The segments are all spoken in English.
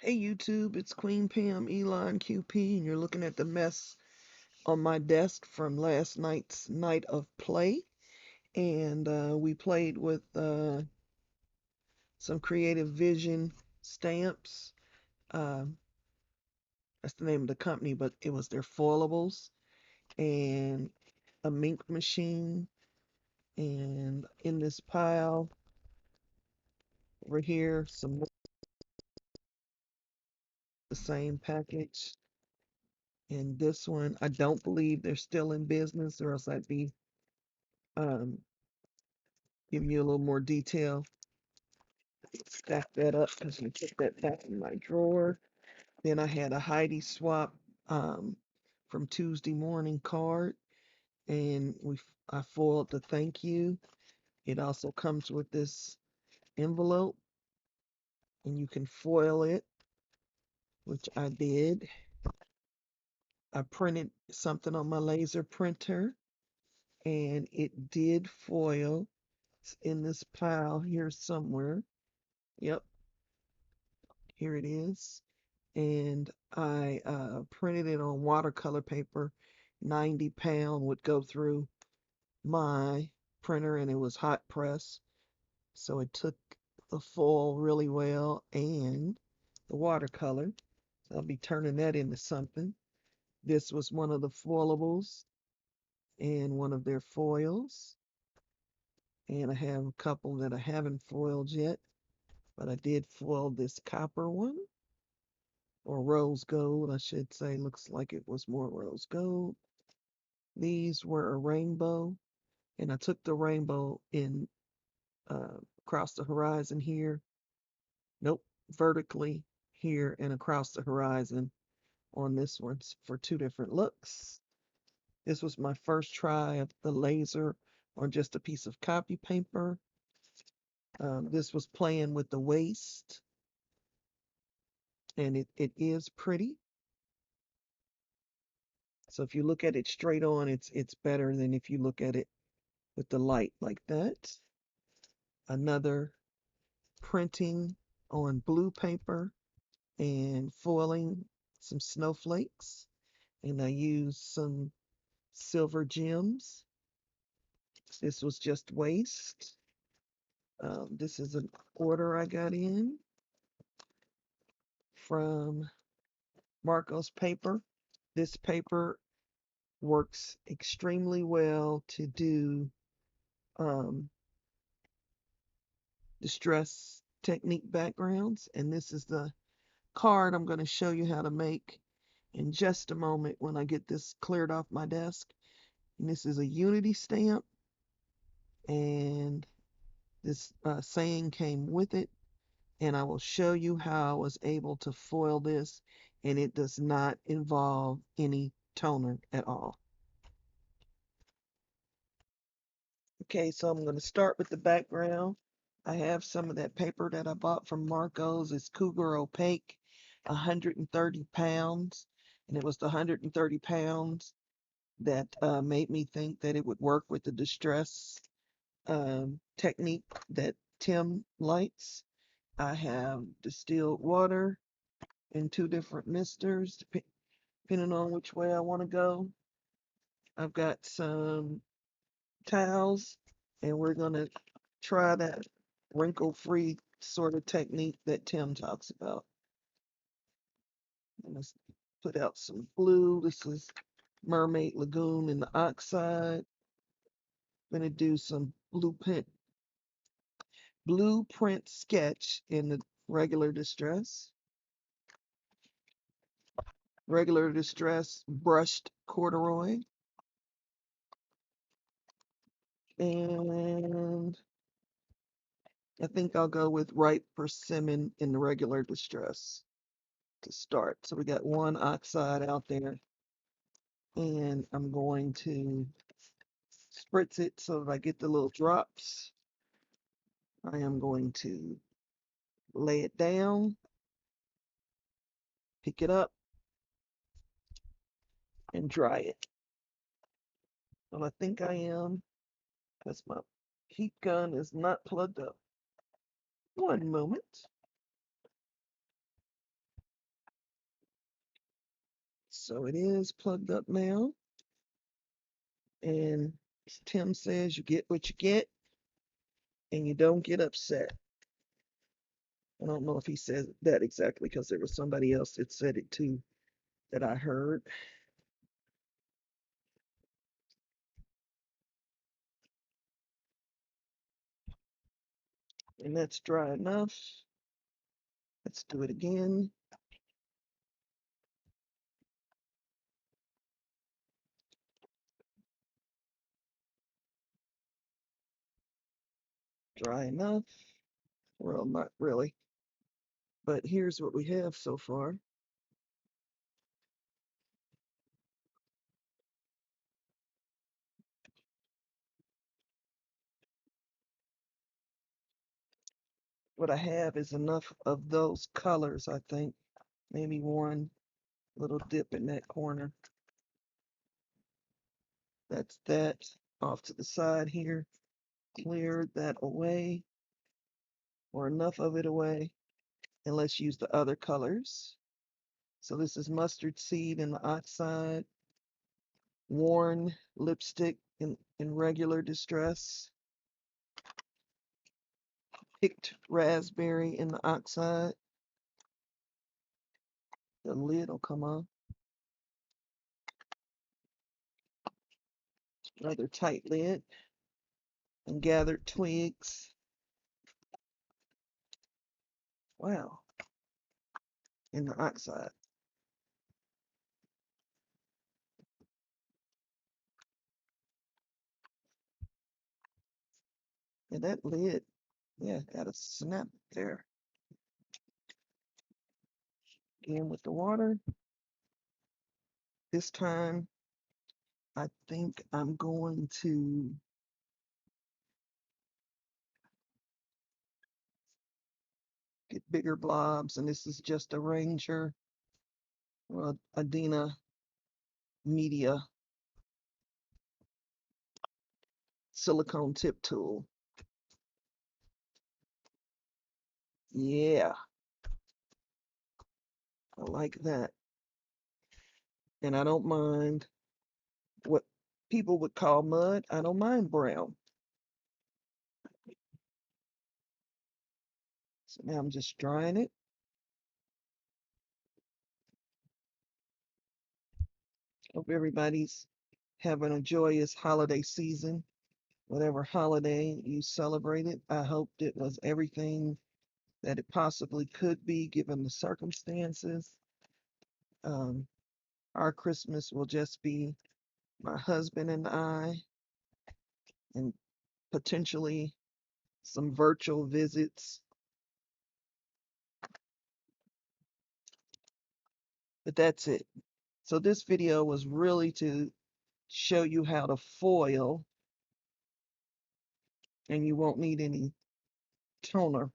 Hey YouTube, it's Queen Pam Elon QP, and you're looking at the mess on my desk from last night's night of play. And we played with some Creative Vision stamps. Uh, that's the name of the company, but it was their foilables and a Minc machine. And in this pile over here, some more the same package. And this one, I don't believe they're still in business, or else I'd be um, giving you a little more detail. Stack that up because I put that back in my drawer. Then I had a Heidi swap um, from Tuesday morning card, and I foiled the thank you. It also comes with this envelope, and you can foil it, which I did. I printed something on my laser printer, and it did foil. It's in this pile here somewhere. Yep, here it is. And I printed it on watercolor paper. 90 pound would go through my printer, and it was hot press. So it took the foil really well and the watercolor. So I'll be turning that into something. This was one of the foilables and one of their foils. And I have a couple that I haven't foiled yet, but I did foil this copper one, or rose gold, I should say. Looks like it was more rose gold. These were a rainbow, and I took the rainbow in across the horizon here. Nope, vertically here and across the horizon on this one for two different looks. This was my first try of the laser on just a piece of copy paper. This was playing with the waist, and it is pretty. So if you look at it straight on, it's better than if you look at it with the light like that. Another printing on blue paper and foiling some snowflakes. And I used some silver gems. This was just waste. This is an order I got in from Marco's paper. This paper works extremely well to do um, distress technique backgrounds. And this is the card I'm going to show you how to make in just a moment when I get this cleared off my desk. And this is a Unity stamp, and this saying came with it. And I will show you how I was able to foil this, and it does not involve any toner at all. Okay, so I'm going to start with the background. I have some of that paper that I bought from Marco's. It's Cougar Opaque, 130 pounds. And it was the 130 pounds that made me think that it would work with the distress technique that Tim likes. I have distilled water in two different misters, depending on which way I want to go. I've got some towels, and we're going to try that wrinkle-free sort of technique that Tim talks about. Let's put out some blue. This is Mermaid Lagoon in the oxide. I'm going to do some blueprint sketch in the regular distress. Regular distress brushed corduroy. And I think I'll go with ripe persimmon in the regular distress to start. So we got one oxide out there, and I'm going to spritz it so that I get the little drops. I am going to lay it down, pick it up, and dry it. Well, I think I am, because my heat gun is not plugged up. One moment. So it is plugged up now. And Tim says you get what you get and you don't get upset. I don't know if he said that exactly because there was somebody else that said it too that I heard. And that's dry enough. Let's do it again. Dry enough. Well, not really. But here's what we have so far. What I have is enough of those colors, I think. Maybe one little dip in that corner. That's that. Off to the side here. Clear that away, or enough of it away. And let's use the other colors. So this is mustard seed in the oxide, worn lipstick in regular distress, picked raspberry in the oxide. The lid will come off. Rather tight lid. And gathered twigs. Wow. In the oxide. And that lid, yeah, got a snap there. Again with the water. This time, I think I'm going to get bigger blobs, and this is just a Ranger or Adina Media silicone tip tool. Yeah, I like that. And I don't mind what people would call mud. I don't mind brown. So now I'm just drying it. Hope everybody's having a joyous holiday season. Whatever holiday you celebrated, I hoped it was everything that it possibly could be given the circumstances. Um, our Christmas will just be my husband and I, and potentially some virtual visits. But that's it. So this video was really to show you how to foil, and you won't need any toner,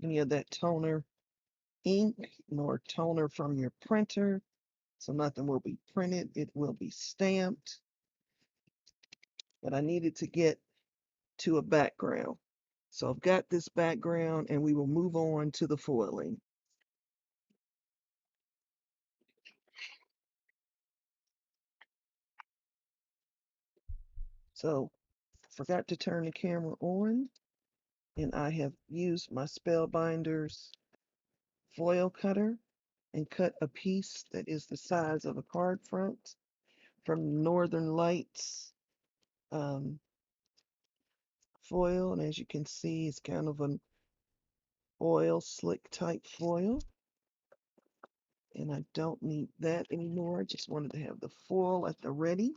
any of that toner ink, nor toner from your printer. So nothing will be printed, it will be stamped. But I needed to get to a background. So I've got this background and we will move on to the foiling. So forgot to turn the camera on, and I have used my Spellbinders foil cutter and cut a piece that is the size of a card front from Northern Lights foil. And as you can see, it's kind of an oil slick type foil. And I don't need that anymore. I just wanted to have the foil at the ready.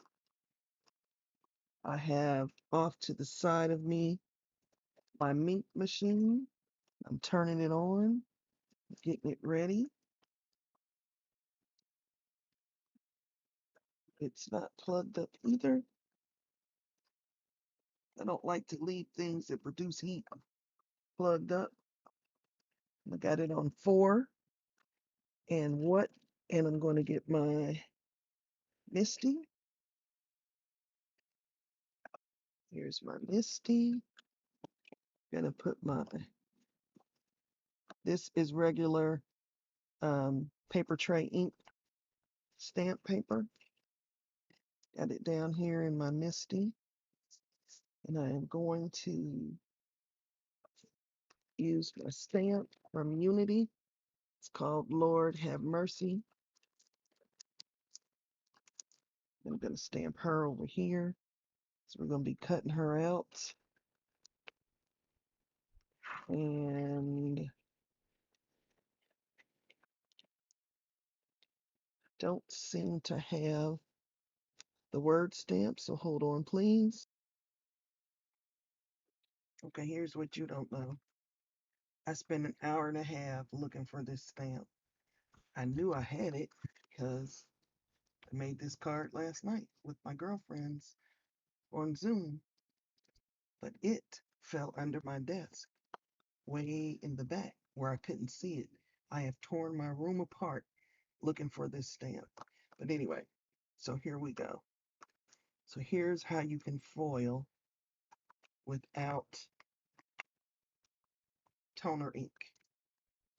I have off to the side of me my Minc machine. I'm turning it on, getting it ready. It's not plugged up either. I don't like to leave things that produce heat plugged up. I got it on 4. And I'm going to get my Misty. Here's my Misty. Gonna put this is regular paper tray ink stamp paper. Got it down here in my MISTI. And I am going to use my stamp from Unity. It's called Lord Have Mercy. I'm going to stamp her over here. So we're going to be cutting her out. And don't seem to have the word stamp, so hold on, please. Okay, here's what you don't know. I spent an hour and a half looking for this stamp. I knew I had it because I made this card last night with my girlfriends on Zoom, but it fell under my desk way in the back where I couldn't see it. I have torn my room apart looking for this stamp. But anyway, so here we go. So here's how you can foil without toner ink.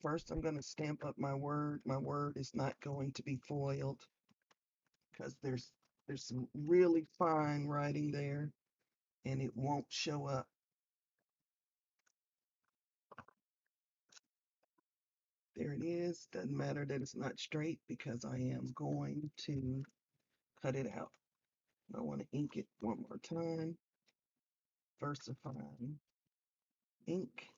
First, I'm going to stamp up my word. My word is not going to be foiled because there's some really fine writing there and it won't show up. There it is. Doesn't matter that it's not straight because I am going to cut it out. I want to ink it one more time. Versifying ink.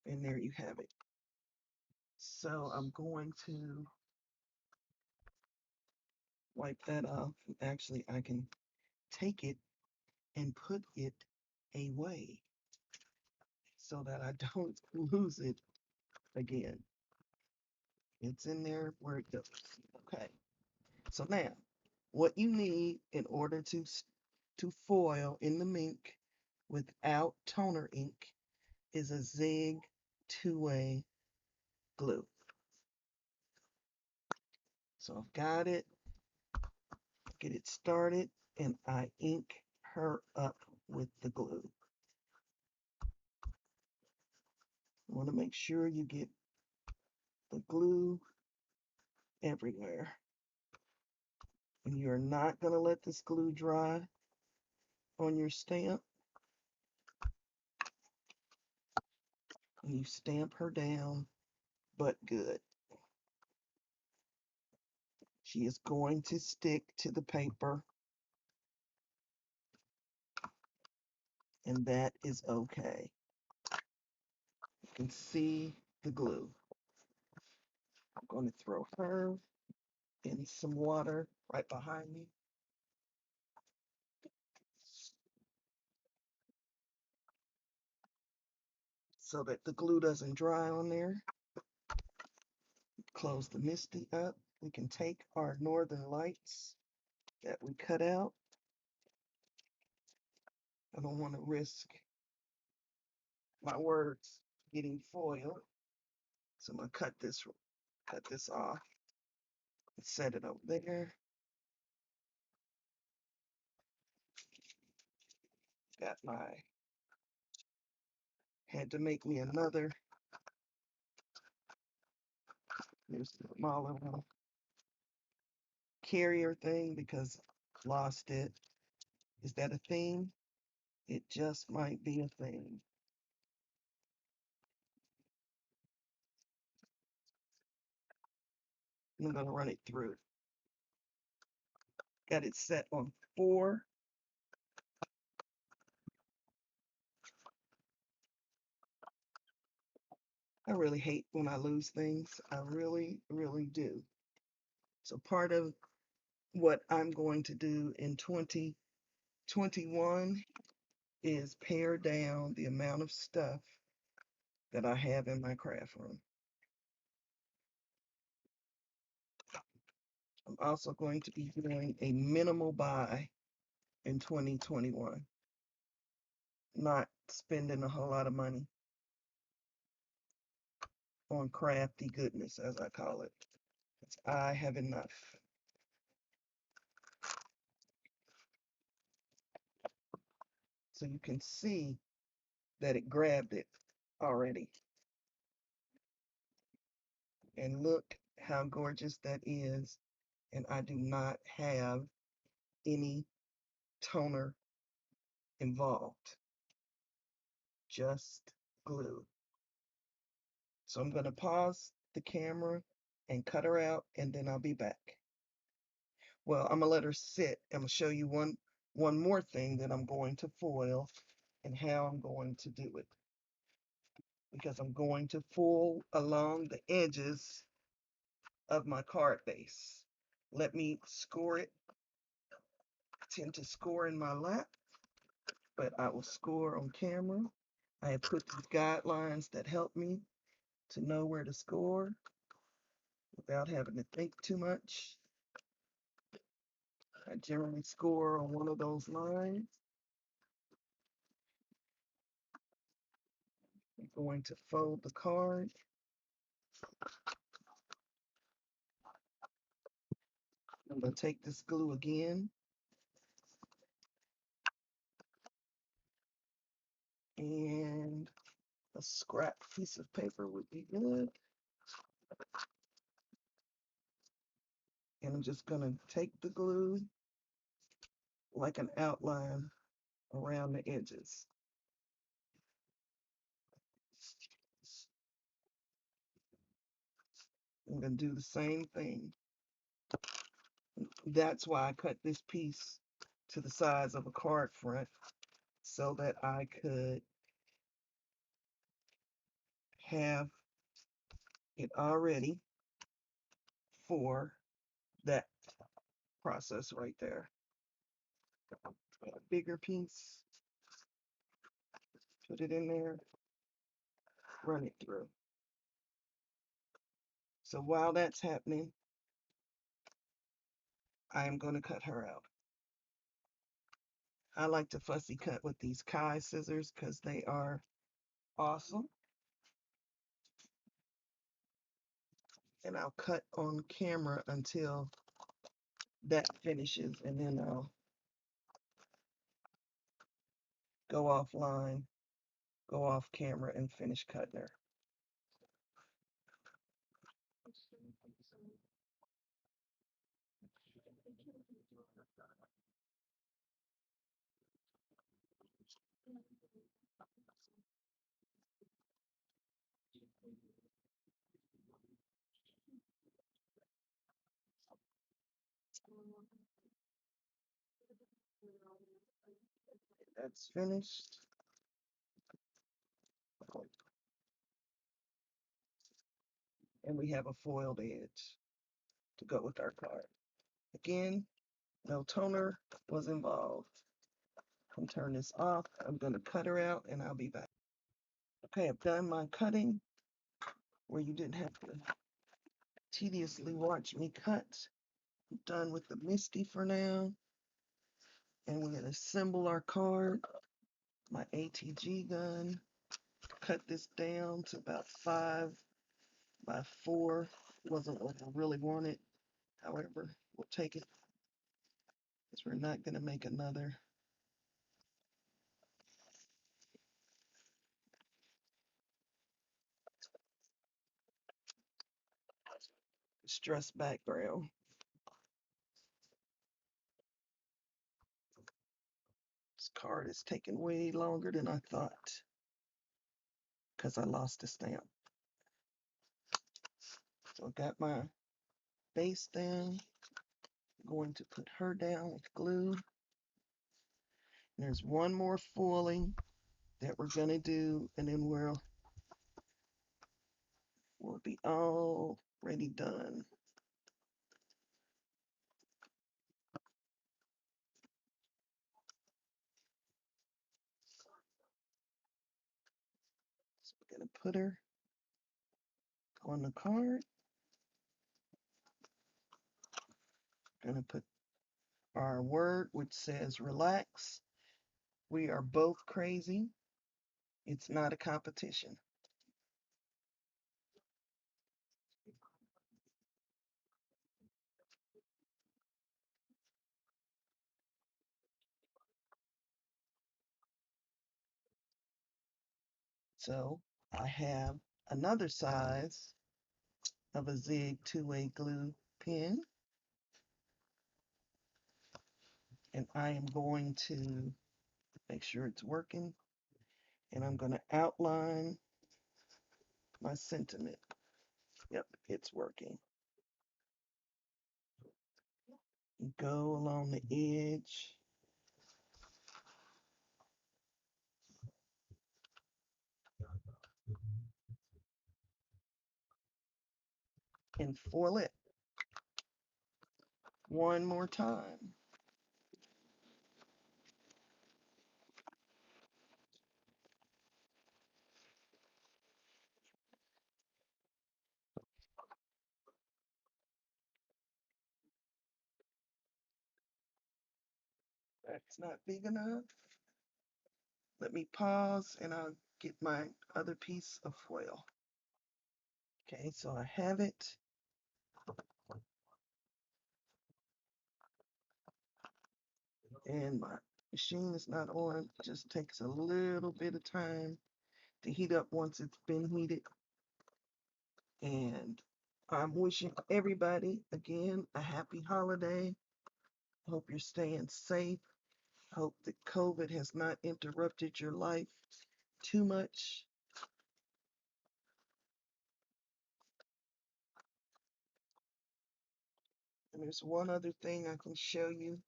And there you have it. So I'm going to wipe that off. Actually, I can take it and put it away so that I don't lose it again. It's in there where it goes. Okay. So now, what you need in order to foil in the Minc without toner ink is a Zig two-way glue. So I've got it. Get it started, and I ink her up with the glue. You want to make sure you get the glue everywhere. And you're not going to let this glue dry on your stamp. And you stamp her down, but good. She is going to stick to the paper, and that is okay. You can see the glue. I'm going to throw her in some water right behind me. So that the glue doesn't dry on there. Close the MISTI up. We can take our northern lights that we cut out. I don't want to risk my words getting foiled. So I'm gonna cut this off and set it over there. Got had to make me another. Here's the smaller one. Carrier thing because I lost it. Is that a thing? It just might be a thing. I'm gonna run it through. Got it set on 4. I really hate when I lose things. I really, really do. So part of what I'm going to do in 2021 is pare down the amount of stuff that I have in my craft room. I'm also going to be doing a minimal buy in 2021, not spending a whole lot of money on crafty goodness, as I call it. I have enough. So you can see that it grabbed it already. And look how gorgeous that is. And I do not have any toner involved, just glue. So I'm going to pause the camera and cut her out, and then I'll be back. Well, I'm gonna let her sit. I'm gonna show you one more thing that I'm going to foil and how I'm going to do it. Because I'm going to foil along the edges of my card base. Let me score it. I tend to score in my lap, but I will score on camera. I have put these guidelines that help me to know where to score without having to think too much. I generally score on one of those lines. I'm going to fold the card. I'm going to take this glue again and a scrap piece of paper would be good. And I'm just going to take the glue like an outline around the edges. I'm going to do the same thing. That's why I cut this piece to the size of a card front so that I could have it all ready for that process right there. A bigger piece, put it in there, run it through. So while that's happening, I am going to cut her out. I like to fussy cut with these Kai scissors because they are awesome. And I'll cut on camera until that finishes, and then I'll go offline, go off camera, and finish cutting her. That's finished. And we have a foiled edge to go with our card. Again, no toner was involved. I'm turn this off. I'm going to cut her out and I'll be back. Okay, I've done my cutting where you didn't have to tediously watch me cut. I'm done with the Misty for now. And we're going to assemble our card. My ATG gun. Cut this down to about 5 by 4. Wasn't what I really wanted. However, we'll take it because we're not going to make another stress background. This card is taking way longer than I thought because I lost the stamp. So I got my base down. I'm going to put her down with glue. And there's one more foiling that we're going to do, and then we'll be already done. So we're going to put her on the card. Going to put our word, which says relax. We are both crazy. It's not a competition. So I have another size of a Zig 2-way glue pen, and I am going to make sure it's working, and I'm going to outline my sentiment. Yep, it's working. Go along the edge. And foil it one more time. That's not big enough. Let me pause and I'll get my other piece of foil. Okay, so I have it. And my machine is not on. It just takes a little bit of time to heat up once it's been heated. And I'm wishing everybody, again, a happy holiday. Hope you're staying safe. Hope that COVID has not interrupted your life too much. And there's one other thing I can show you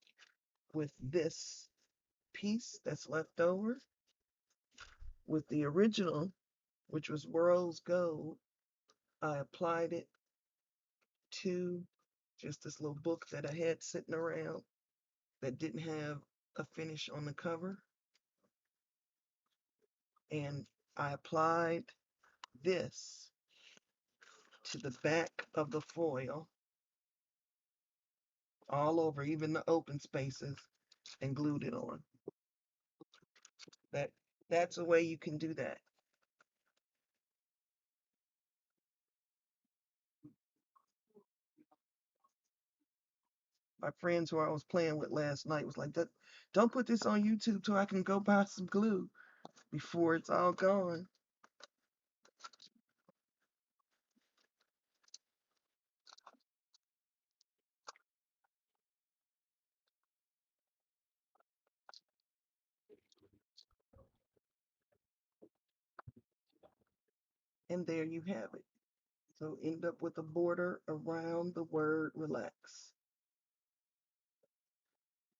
with this piece that's left over. With the original, which was rose gold, I applied it to just this little book that I had sitting around that didn't have a finish on the cover. And I applied this to the back of the foil all over, even the open spaces, and glued it on. That's a way you can do that. My friends who I was playing with last night was like, don't put this on YouTube till I can go buy some glue before it's all gone. And there you have it. So end up with a border around the word relax.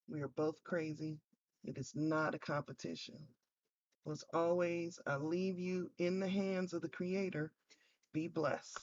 We are both crazy. It is not a competition. As always, I leave you in the hands of the Creator. Be blessed.